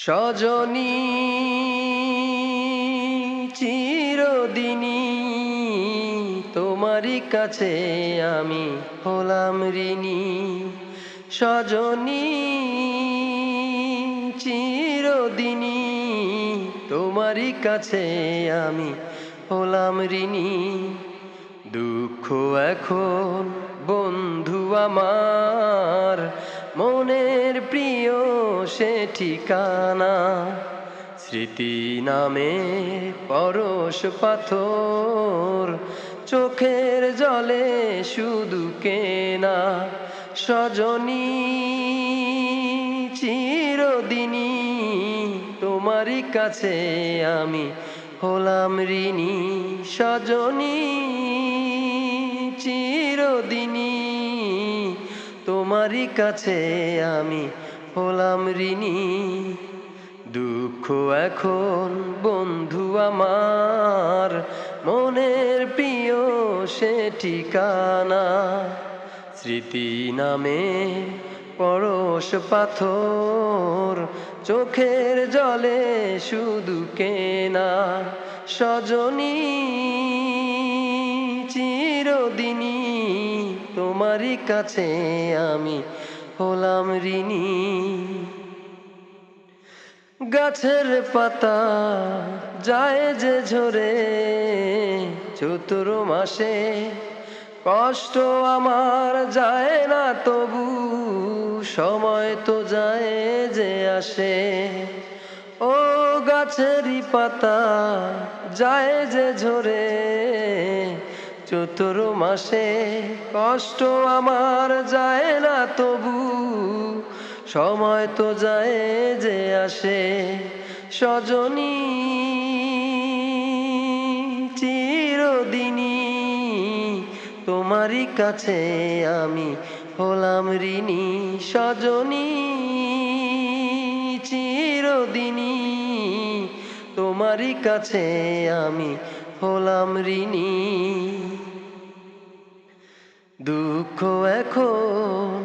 সজনী চিরদিনই তোমারই কাছে আমি হলাম ঋণী। সজনী চিরদিনই তোমারই কাছে আমি হলাম ঋণী। দুঃখ এখন বন্ধু আমার, মনের প্রিয় সে ঠিকানা। স্মৃতি নামে পরশ পাথর, চোখের জলে শুধু কেনা। সজনী চিরদিনই তোমারই কাছে আমি হলাম ঋণী। সজনী চিরদিনই তোমারই কাছে আমি হলাম ঋণী। দুঃখ এখন বন্ধু আমার, মনের প্রিয় সে ঠিকানা। স্মৃতি নামে পরশ পাথর, চোখের জলে শুধু কেনা। সজনী চিরদিনই তোমারই কাছে আমি হলাম ঋণী। গাছের পাতা যায় যে ঝরে চৈত্র মাসে, কষ্ট আমার যায় না তবু, সময় তো যায় যে আসে। ও গাছেরই পাতা যায় যে ঝরে চৈত্র মাসে, কষ্ট আমার যায় না তবু, সময় তো যায় যে আসে। সজনী চিরদিনই তোমারই কাছে আমি হলাম ঋণী। সজনী চিরদিনই তোমারই কাছে আমি হলাম ঋণী। দুঃখ এখন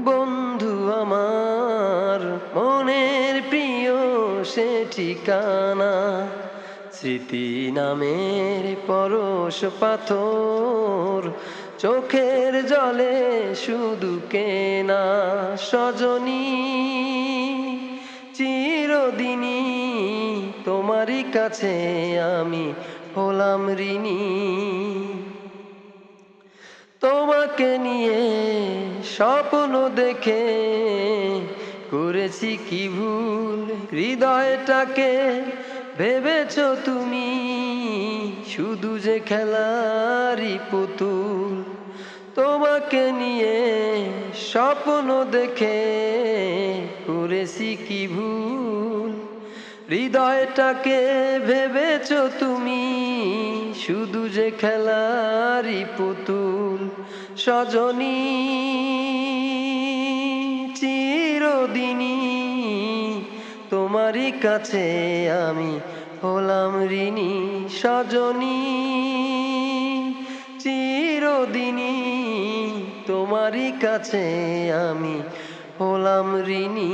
বন্ধু আমার, মনের প্রিয় সে ঠিকানা। স্মৃতি নামের পরশ পাথর, চোখের জলে শুধু কেনা। সজনী চিরদিনই তোমারই কাছে আমি হলাম ঋণী। তোমাকে নিয়ে স্বপ্ন দেখে করেছি কি ভুল, হৃদয়টাকে ভেবেছ তুমি শুধু যে খেলারই পুতুল। তোমাকে নিয়ে স্বপ্ন দেখে করেছি কি ভুল, হৃদয়টাকে ভেবেছ তুমি শুধু যে খেলারই পুতুল। সজনী চিরদিনই তোমারই কাছে আমি হলাম ঋণী। সজনী চিরদিনই তোমারই কাছে আমি হলাম ঋণী।